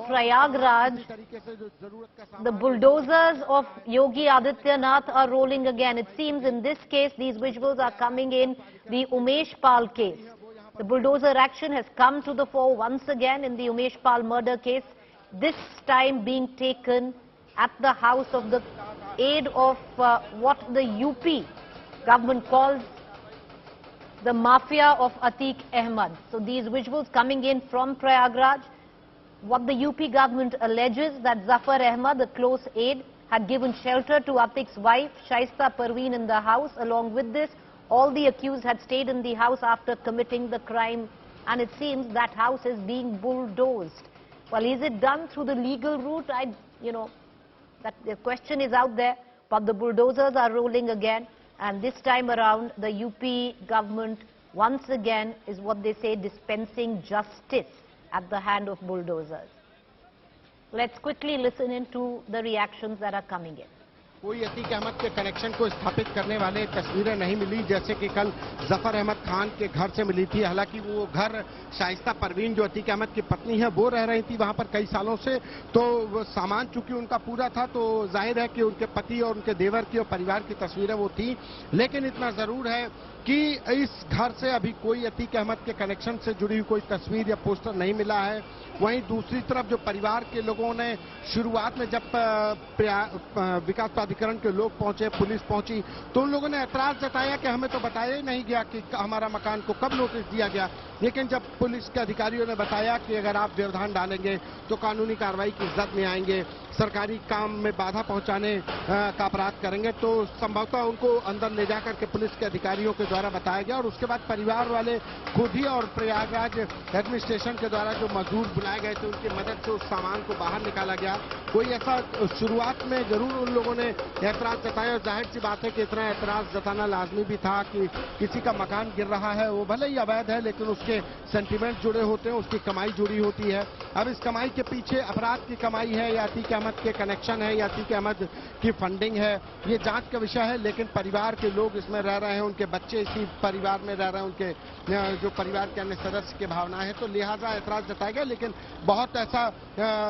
Prayagraj, the bulldozers of Yogi Adityanath are rolling again. It seems in this case, these visuals are coming in the Umesh Pal case. The bulldozer action has come to the fore once again in the Umesh Pal murder case, this time being taken at the house of the aide of what the UP government calls the mafia of Atiq Ahmed. So these visuals coming in from Prayagraj. What the UP government alleges that Zafar Ahmed, the close aide, had given shelter to Atiq's wife, Shaista Parveen, in the house. Along with this, all the accused had stayed in the house after committing the crime, and it seems that house is being bulldozed. Well, is it done through the legal route? That the question is out there, but the bulldozers are rolling again, and this time around, the UP government once again is what they say dispensing justice at the hand of bulldozers. Let's quickly listen into the reactions that are coming in. कोई अतीक अहमद के connection को स्थापित करने वाले तस्वीरें नहीं मिली, जैसे कि कल जफर अहमद खान के घर से मिली थी। हालांकि वो घर शाइस्ता परवीन जो अतीक अहमद की पत्नी है वो रह रही थी वहां पर कई सालों से, तो सामान चूंकि उनका पूरा था तो जाहिर है कि उनके पति और उनके देवर की और परिवार की तस्वीरें वो थी। लेकिन इतना जरूर है कि इस घर से अभी कोई अतीक अहमद के कनेक्शन से जुड़ी हुई कोई तस्वीर या पोस्टर नहीं मिला है। वहीं दूसरी तरफ जो परिवार के लोगों ने शुरुआत में जब विकास प्राधिकरण के लोग पहुंचे, पुलिस पहुंची, तो उन लोगों ने ऐतराज जताया कि हमें तो बताया ही नहीं गया कि हमारा मकान को कब नोटिस दिया गया। लेकिन जब पुलिस के अधिकारियों ने बताया कि अगर आप व्यवधान डालेंगे तो कानूनी कार्रवाई की जद में आएंगे, सरकारी काम में बाधा पहुंचाने का अपराध करेंगे, तो संभवतः उनको अंदर ले जाकर के पुलिस के अधिकारियों के द्वारा बताया गया और उसके बाद परिवार वाले खुद ही और प्रयागराज एडमिनिस्ट्रेशन के द्वारा जो मजदूर बुलाए गए थे उनकी मदद से उस सामान को बाहर निकाला गया। कोई ऐसा शुरुआत में जरूर उन लोगों ने ऐतराज जताया और जाहिर सी बात है कि इतना ऐतराज जताना लाजमी भी था कि किसी का मकान गिर रहा है, वो भले ही अवैध है लेकिन उसके सेंटीमेंट जुड़े होते हैं, उसकी कमाई जुड़ी होती है। अब इस कमाई के पीछे अपराध की कमाई है या अतीक अहमद के कनेक्शन है या अतीक अहमद की फंडिंग है, ये जांच का विषय है। लेकिन परिवार के लोग इसमें रह रहे हैं, उनके बच्चे इसी परिवार में रह रहे हैं, उनके जो परिवार के अन्य सदस्य की भावना है, तो लिहाजा ऐतराज जताया गया। लेकिन बहुत ऐसा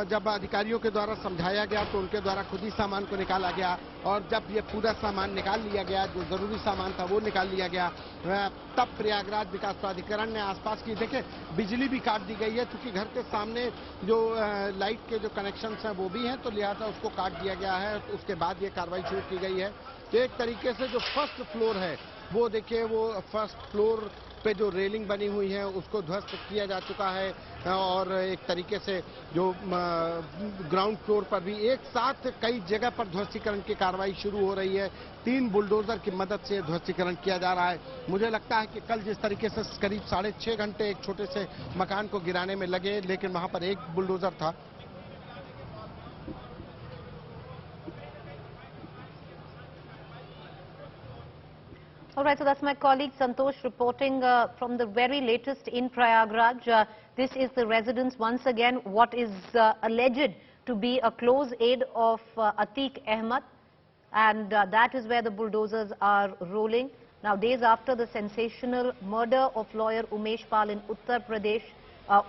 जब अधिकारियों के द्वारा समझाया गया तो उनके द्वारा खुद ही सामान को निकाला गया और जब ये पूरा सामान निकाल लिया गया, जो जरूरी सामान था वो निकाल लिया गया, तब प्रयागराज विकास प्राधिकरण ने आसपास की देखे बिजली भी काट दी गई है, क्योंकि घर के सामने जो लाइट के जो कनेक्शन हैं वो भी हैं, तो लिहाजा उसको काट दिया गया है। तो उसके बाद ये कार्रवाई शुरू की गई है। तो एक तरीके से जो फर्स्ट फ्लोर है वो देखिए, वो फर्स्ट फ्लोर पे जो रेलिंग बनी हुई है उसको ध्वस्त किया जा चुका है और एक तरीके से जो ग्राउंड फ्लोर पर भी एक साथ कई जगह पर ध्वस्तीकरण की कार्रवाई शुरू हो रही है। 3 बुलडोजर की मदद से ध्वस्तीकरण किया जा रहा है। मुझे लगता है कि कल जिस तरीके से करीब 6.5 घंटे एक छोटे से मकान को गिराने में लगे, लेकिन वहां पर एक बुलडोजर था। All right, so that's my colleague Santosh reporting from the very latest in Prayagraj. This is the residence once again, what is alleged to be a close aide of Atiq Ahmed, and that is where the bulldozers are rolling. Now, days after the sensational murder of lawyer Umesh Pal in Uttar Pradesh,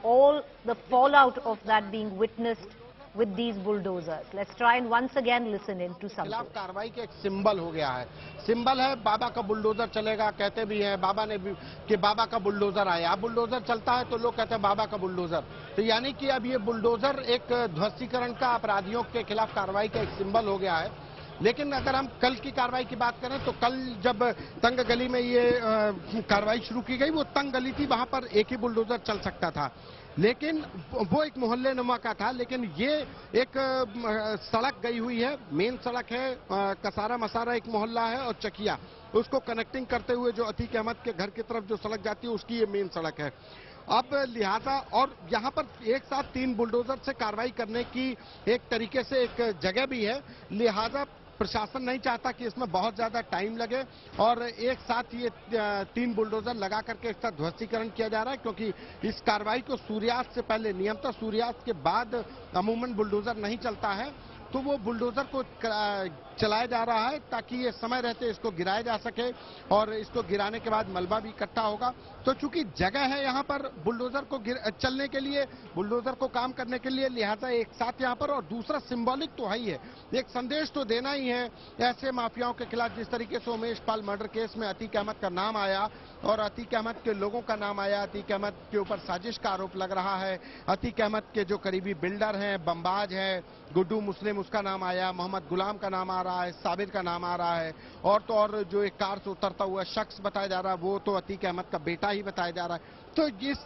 all the fallout of that being witnessed with these bulldozers. Let's try and once again listen in to some. खिलाफ कार्रवाई के एक symbol हो गया है। Symbol है बाबा का bulldozer चलेगा, कहते भी हैं बाबा ने भी कि बाबा का बुलडोजर आया। अब बुलडोजर चलता है तो लोग कहते हैं बाबा का बुलडोजर। तो यानी कि अब ये बुलडोजर एक ध्वस्तीकरण का, अपराधियों के खिलाफ कार्रवाई का एक सिंबल हो गया है। लेकिन अगर हम कल की कार्रवाई की बात करें तो कल जब तंग गली में ये कार्रवाई शुरू की गई, वो तंग गली थी, वहां पर एक ही बुलडोजर चल सकता था, लेकिन वो एक मोहल्ले नुमा का था। लेकिन ये एक सड़क गई हुई है, मेन सड़क है, कसारा मसारा एक मोहल्ला है और चकिया, उसको कनेक्टिंग करते हुए जो अतीक अहमद के घर की तरफ जो सड़क जाती है उसकी ये मेन सड़क है। अब लिहाजा और यहाँ पर एक साथ 3 बुलडोजर से कार्रवाई करने की एक तरीके से एक जगह भी है, लिहाजा प्रशासन नहीं चाहता कि इसमें बहुत ज्यादा टाइम लगे और एक साथ ये 3 बुलडोजर लगा करके इसका ध्वस्तीकरण किया जा रहा है, क्योंकि इस कार्रवाई को सूर्यास्त से पहले, नियमतः सूर्यास्त के बाद अमूमन बुलडोजर नहीं चलता है, तो वो बुलडोजर को चलाया जा रहा है ताकि ये समय रहते इसको गिराया जा सके और इसको गिराने के बाद मलबा भी इकट्ठा होगा। तो चूंकि जगह है यहाँ पर बुलडोजर को चलने के लिए, बुलडोजर को काम करने के लिए, लिहाजा एक साथ यहाँ पर, और दूसरा सिंबॉलिक तो है ही है, एक संदेश तो देना ही है ऐसे माफियाओं के खिलाफ। जिस तरीके से उमेश पाल मर्डर केस में अतीक अहमद का नाम आया और अतीक अहमद के लोगों का नाम आया, अतीक अहमद के ऊपर साजिश का आरोप लग रहा है, अतीक अहमद के जो करीबी बिल्डर हैं, बमबाज हैं, गुड्डू मुस्लिम, उसका नाम आया, मोहम्मद गुलाम का नाम आ रहा है, साबिर का नाम आ रहा है, और तो और जो एक कार से उतरता हुआ शख्स बताया जा रहा है वो तो अतीक अहमद का बेटा ही बताया जा रहा है। तो इस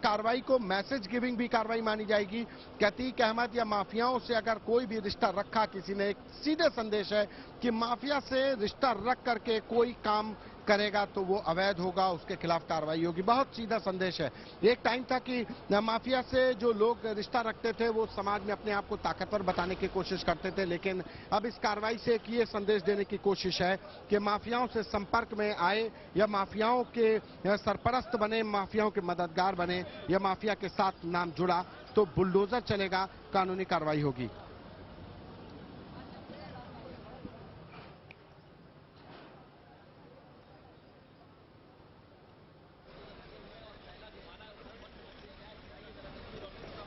कार्रवाई को मैसेज गिविंग भी कार्रवाई मानी जाएगी कि अतीक अहमद या माफियाओं से अगर कोई भी रिश्ता रखा किसी ने, एक सीधे संदेश है कि माफिया से रिश्ता रख करके कोई काम करेगा तो वो अवैध होगा, उसके खिलाफ कार्रवाई होगी। बहुत सीधा संदेश है। एक टाइम था कि माफिया से जो लोग रिश्ता रखते थे वो समाज में अपने आप को ताकतवर बताने की कोशिश करते थे, लेकिन अब इस कार्रवाई से एक ये संदेश देने की कोशिश है कि माफियाओं से संपर्क में आए या माफियाओं के सरपरस्त बने, माफियाओं के मददगार बने या माफिया के साथ नाम जुड़ा तो बुलडोजर चलेगा, कानूनी कार्रवाई होगी।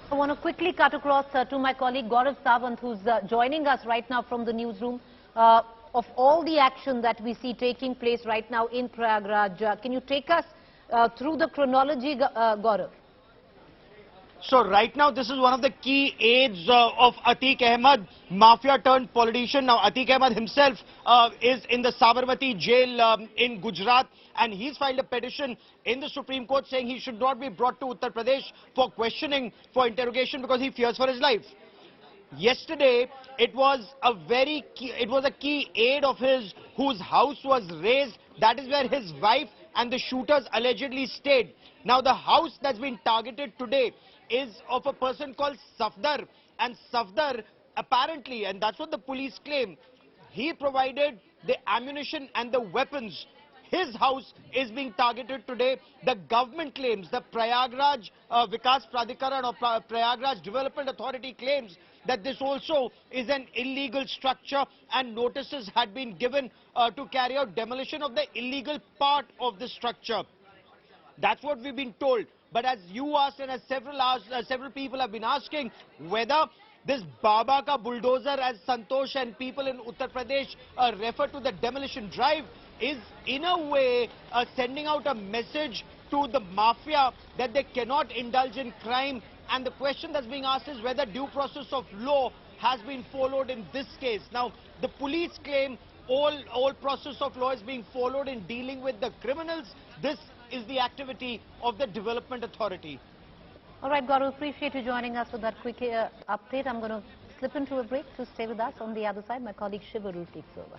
I want to quickly cut across to my colleague Gaurav Sawant, who's joining us right now from the newsroom. Of all the action that we see taking place right now in Prayagraj, can you take us through the chronology, Gaurav? So right now this is one of the key aides of Atiq Ahmed, mafia turned politician. Now Atiq Ahmed himself is in the Sabarmati jail in Gujarat, and he's filed a petition in the Supreme Court saying he should not be brought to Uttar Pradesh for questioning, for interrogation, because he fears for his life. Yesterday it was a key aide of his whose house was razed. That is where his wife and the shooters allegedly stayed. Now the house that's been targeted today is of a person called Safdar, and Safdar apparently, and that's what the police claim, he provided the ammunition and the weapons. His house is being targeted today. The government claims, the Prayagraj Vikas Pradhikaran or Prayagraj Development Authority claims that this also is an illegal structure and notices had been given to carry out demolition of the illegal part of the structure. That's what we've been told. But as you asked and as several people have been asking, whether this Baba ka bulldozer, as Santosh and people in Uttar Pradesh refer to the demolition drive, is in a way sending out a message to the mafia that they cannot indulge in crime. And the question that's being asked is whether due process of law has been followed in this case. Now, the police claim all process of law is being followed in dealing with the criminals. This is the activity of the Development Authority. All right, Gaurav, appreciate you joining us with that quick update. I'm going to slip into a break, so stay with us. On the other side, my colleague Shivaru takes over.